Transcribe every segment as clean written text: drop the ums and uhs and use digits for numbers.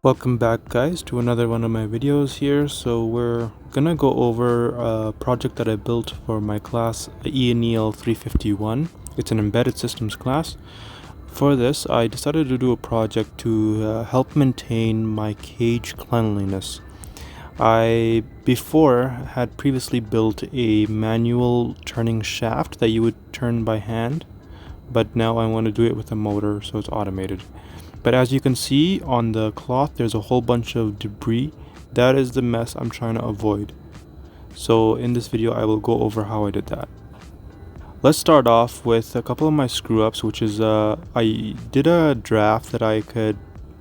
Welcome back guys to another one of my videos here. So we're gonna go over a project that I built for my class ENEL 351. It's an embedded systems class. For this I decided to do a project to help maintain my cage cleanliness. I before had previously built a manual turning shaft that you would turn by hand, but now I want to do it with a motor so it's automated. But as you can see on the cloth, there's a whole bunch of debris. That is the mess I'm trying to avoid. So in this video, I will go over how I did that. Let's start off with a couple of my screw ups, which is I did a draft that I could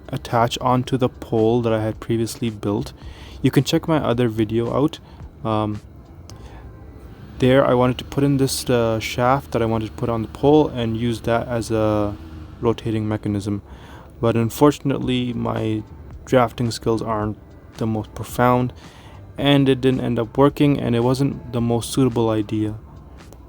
attach onto the pole that I had previously built. You can check my other video out. There I wanted to put in this shaft that I wanted to put on the pole and use that as a rotating mechanism. But unfortunately my drafting skills aren't the most profound and it didn't end up working, and it wasn't the most suitable idea.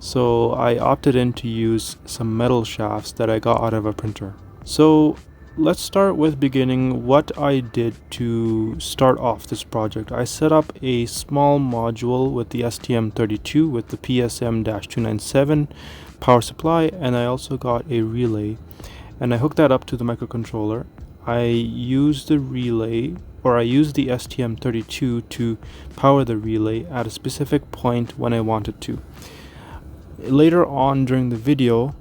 So I opted in to use some metal shafts that I got out of a printer. So let's start with beginning what I did to start off this project. I set up a small module with the STM32 with the PSM-297 power supply, and I also got a relay. And I hooked that up to the microcontroller. I used the relay, or I used the STM32 to power the relay at a specific point when I wanted to. Later on during the video,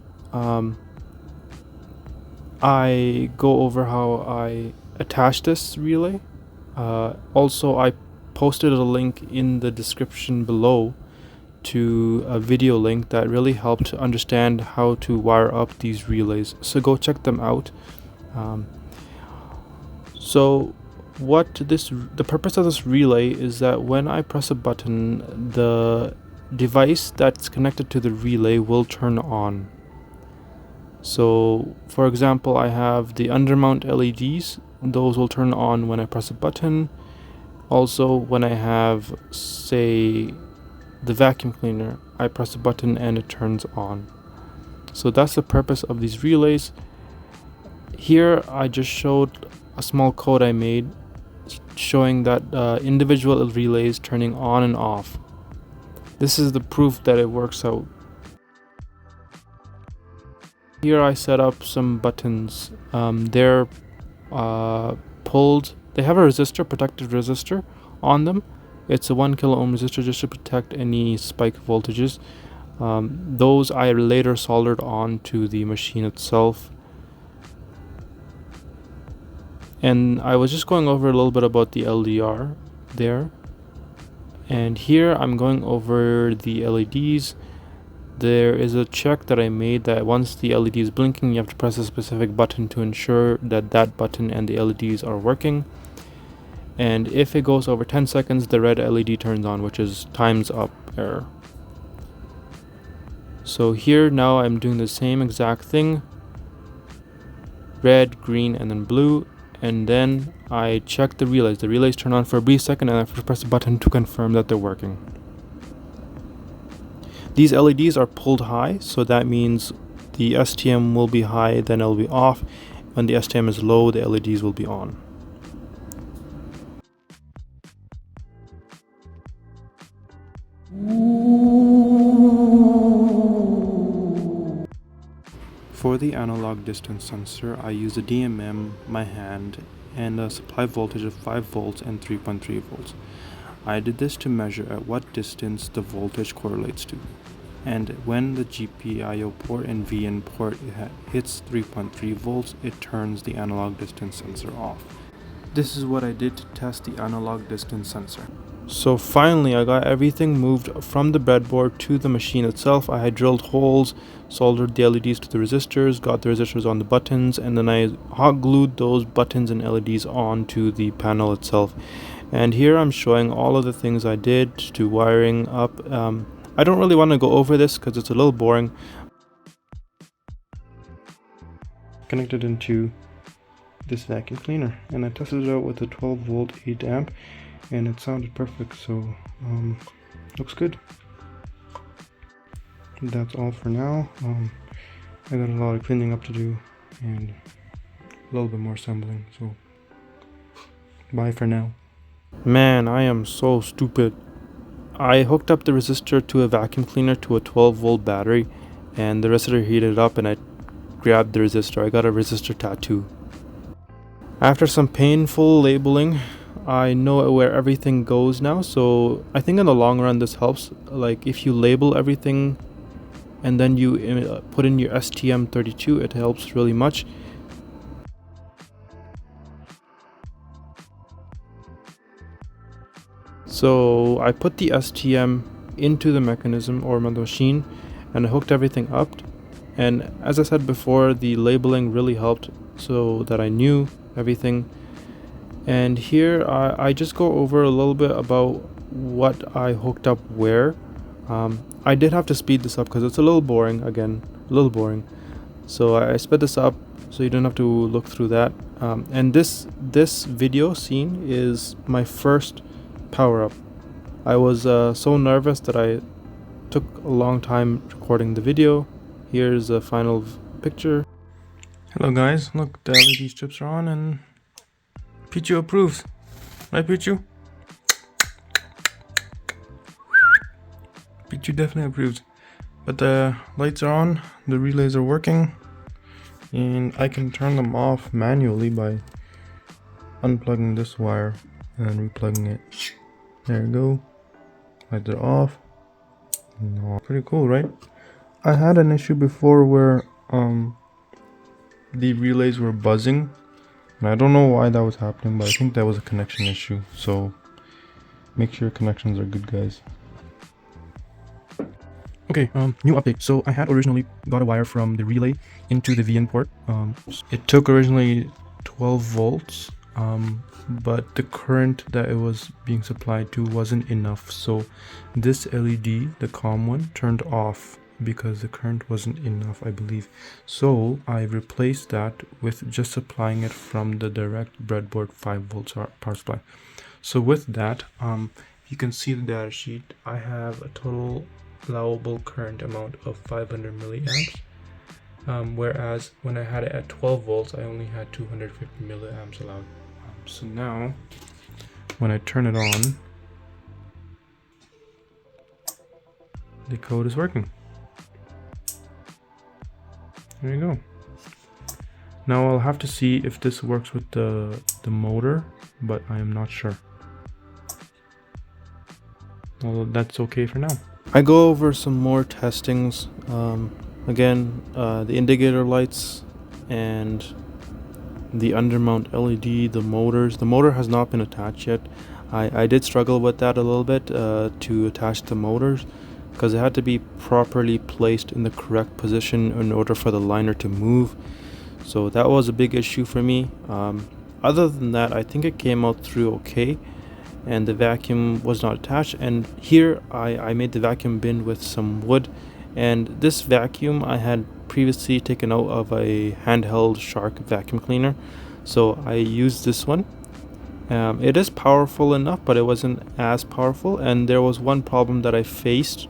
I go over how I attach this relay. Also, I posted a link in the description below to a video link that really helped to understand how to wire up these relays, so go check them out. So the purpose of this relay is that when I press a button, the device that's connected to the relay will turn on. So for example, I have the undermount LEDs. Those will turn on when I press a button. Also, when I have, say, the vacuum cleaner, I press a button and it turns on. So that's the purpose of these relays. Here I just showed a small code I made showing that individual relays turning on and off. This is the proof that it works out. Here I set up some buttons. They're pulled. They have a resistor, protective resistor on them. It's a 1 kilo ohm resistor just to protect any spike voltages. Those I later soldered on to the machine itself. And I was just going over a little bit about the LDR there. And here I'm going over the LEDs. There is a check that I made that once the LED is blinking, you have to press a specific button to ensure that that button and the LEDs are working. And if it goes over 10 seconds, the red LED turns on, which is time's up error. So here now I'm doing the same exact thing. Red, green, and then blue. And then I check the relays. The relays turn on for a brief second and I have to press a button to confirm that they're working. These LEDs are pulled high, so that means the STM will be high, then it'll be off. When the STM is low, the LEDs will be on. For the analog distance sensor, I use a DMM, my hand, and a supply voltage of 5 volts and 3.3 volts. I did this to measure at what distance the voltage correlates to. And when the GPIO port and VIN port hits 3.3 volts, it turns the analog distance sensor off. This is what I did to test the analog distance sensor. So finally I got everything moved from the breadboard to the machine itself. I had drilled holes, soldered the LEDs to the resistors, got the resistors on the buttons, and then I hot glued those buttons and LEDs onto the panel itself. And here I'm showing all of the things I did to wiring up. I don't really want to go over this because it's a little boring. Connected into this vacuum cleaner, and I tested it out with a 12 volt 8 amp, and it sounded perfect, so looks good. That's all for now. I got a lot of cleaning up to do and a little bit more assembling, so Bye for now. Man, I am so stupid. I hooked up the resistor to a vacuum cleaner to a 12-volt battery, and the resistor heated up and I grabbed the resistor. I got a resistor tattoo. After some painful labeling, I know where everything goes now, so I think in the long run this helps. Like if you label everything and then you put in your STM32, it helps really much. So I put the STM into the mechanism or the machine and I hooked everything up, and as I said before, the labeling really helped so that I knew everything. And here I just go over a little bit about what I hooked up where. I did have to speed this up because it's a little boring, again, a little boring. So I sped this up so you don't have to look through that. And this video scene is my first power up. I was so nervous that I took a long time recording the video. Here's a final picture. Hello guys, look, the LED strips are on and Pichu approves. Right, Pichu? Pichu definitely approves. But the lights are on, the relays are working, and I can turn them off manually by unplugging this wire and replugging it. There we go. Lights are off. No, pretty cool, right? I had an issue before where the relays were buzzing, and I don't know why that was happening, but I think that was a connection issue. So make sure your connections are good, guys. Okay, new update. So I had originally got a wire from the relay into the VIN port. It took originally 12 volts, but the current that it was being supplied to wasn't enough. So this LED, the COM one, turned off because the current wasn't enough, I believe. So I replaced that with just supplying it from the direct breadboard 5 volts power supply. So with that, you can see the data sheet. I have a total allowable current amount of 500 milliamps, whereas when I had it at 12 volts, I only had 250 milliamps allowed. So now, when I turn it on, the code is working. There you go. Now I'll have to see if this works with the motor, but I am not sure. Well, that's okay for now. I go over some more testings. Again, the indicator lights and the undermount LED, the motors. The motor has not been attached yet. I did struggle with that a little bit to attach the motors because it had to be properly placed in the correct position in order for the liner to move. So that was a big issue for me. Other than that, I think it came out through okay, and the vacuum was not attached. And here I made the vacuum bin with some wood, and this vacuum I had previously taken out of a handheld Shark vacuum cleaner, so I used this one. It is powerful enough, but it wasn't as powerful, and there was one problem that I faced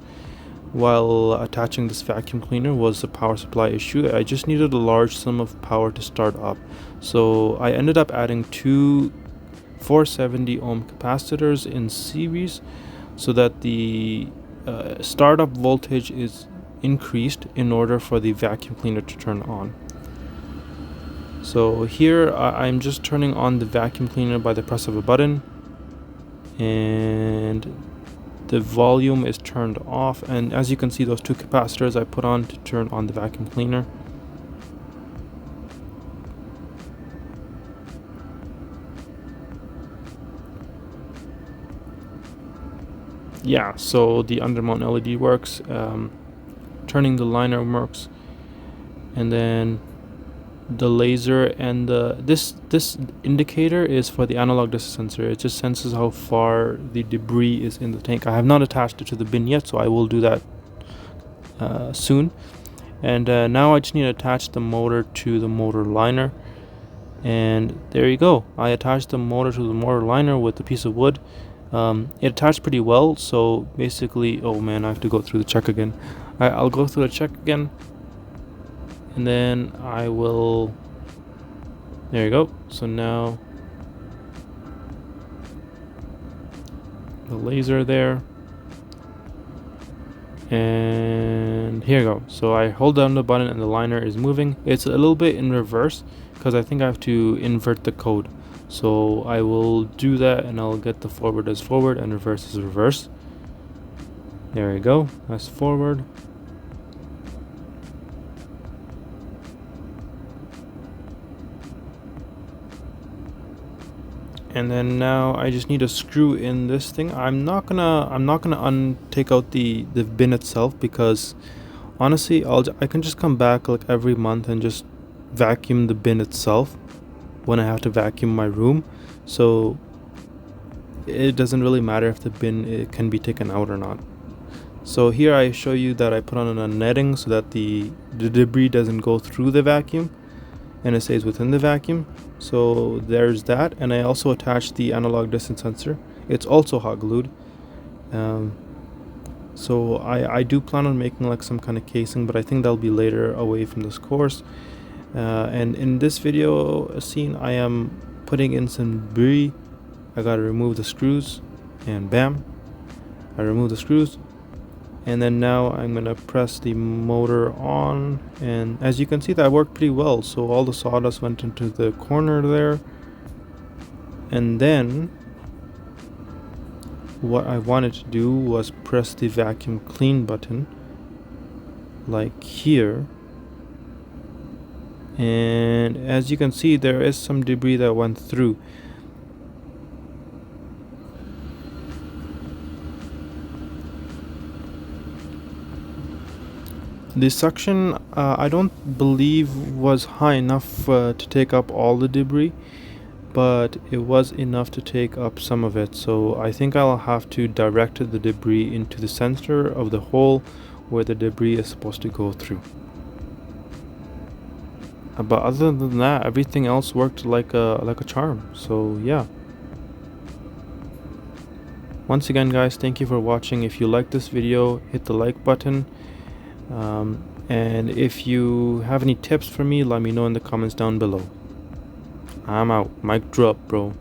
while attaching this vacuum cleaner was the power supply issue. I just needed a large sum of power to start up, so I ended up adding two 470 ohm capacitors in series so that the startup voltage is increased in order for the vacuum cleaner to turn on. So here I'm just turning on the vacuum cleaner by the press of a button, and the volume is turned off, and as you can see, those two capacitors I put on to turn on the vacuum cleaner. Yeah, so the undermount LED works, turning the liner works, and then the laser and this indicator is for the analog distance sensor. It just senses how far the debris is in the tank. I have not attached it to the bin yet, so I will do that soon. And now I just need to attach the motor to the motor liner, and there you go. I attached the motor to the motor liner with a piece of wood. It attached pretty well, so basically, oh man, I have to go through the check again. I'll go through the check again, and then I will, there you go. So now the laser there. And here you go. So I hold down the button and the liner is moving. It's a little bit in reverse because I think I have to invert the code. So I will do that and I'll get the forward as forward and reverse as reverse. There we go. That's forward. And then now I just need to screw in this thing. I'm not gonna take out the bin itself, because honestly I can just come back like every month and just vacuum the bin itself when I have to vacuum my room. So it doesn't really matter if the bin it can be taken out or not. So here I show you that I put on a netting so that the debris doesn't go through the vacuum and it stays within the vacuum. So there's that, and I also attached the analog distance sensor. It's also hot glued. So I do plan on making like some kind of casing, but I think that'll be later away from this course. And in this video scene I am putting in some debris. I gotta remove the screws, and bam, I remove the screws. And then now I'm gonna press the motor on, and as you can see that worked pretty well. So all the sawdust went into the corner there, and then what I wanted to do was press the vacuum clean button like here, and as you can see there is some debris that went through. The suction I don't believe was high enough to take up all the debris, but it was enough to take up some of it. So I think I'll have to direct the debris into the center of the hole where the debris is supposed to go through. But other than that, everything else worked like a charm. So yeah. Once again guys, thank you for watching. If you like this video, hit the like button. And if you have any tips for me, let me know in the comments down below. I'm out. Mic drop, bro.